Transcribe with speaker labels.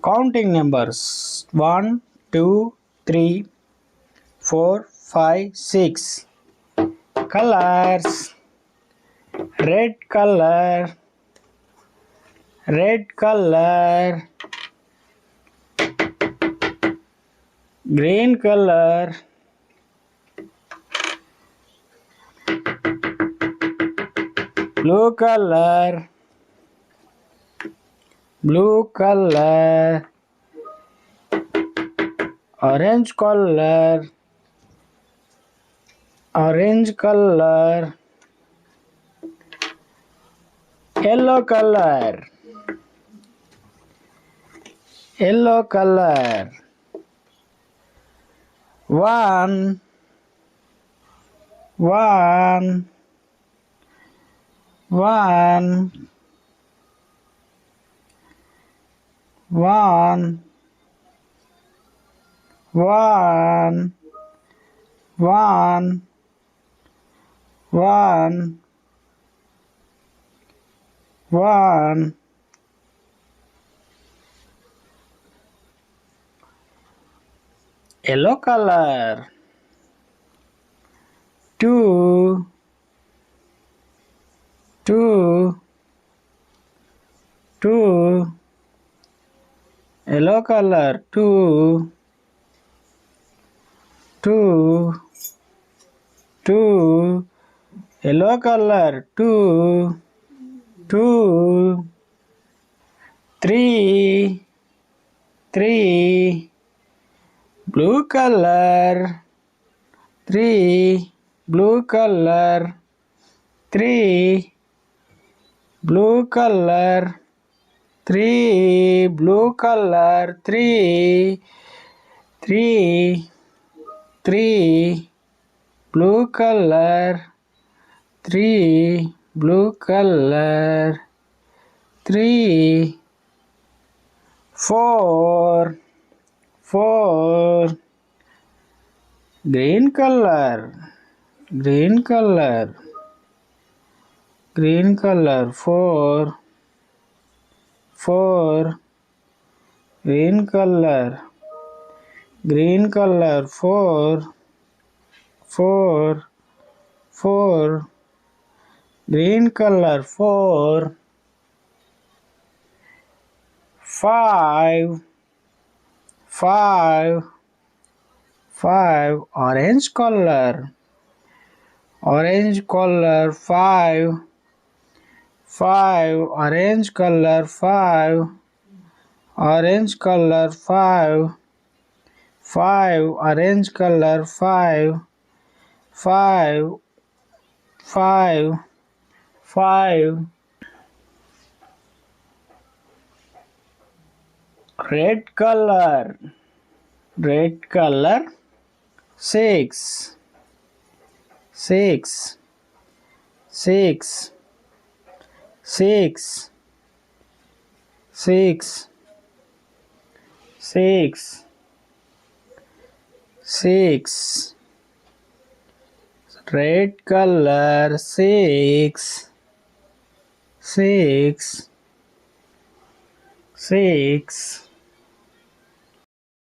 Speaker 1: Counting numbers 1, 2, 3, 4, 5, 6. Colors: red color, red color, green color, blue color, blue color, orange color, orange color, yellow color, yellow color. One, one, one, one, one, one, one, one. Yellow color. Two, two, two. Yellow color. Two, two, two. Yellow color. Two, two. Three, three. Blue color. Three, blue color. Three, blue color. Three, blue color. Three, three, three, blue color. Three, blue color. Three, four, four. Green color, green color, green color. Four, four. Green color, green color. Four, four, four. Green color. Four, five, five, five. Orange color, orange color. Five, five. Orange color. Five, orange color. Five, five. Orange color. Five, five, five, five. Red color, red color. Six, six, six, six, six, six, six. Red color. Six, six, six.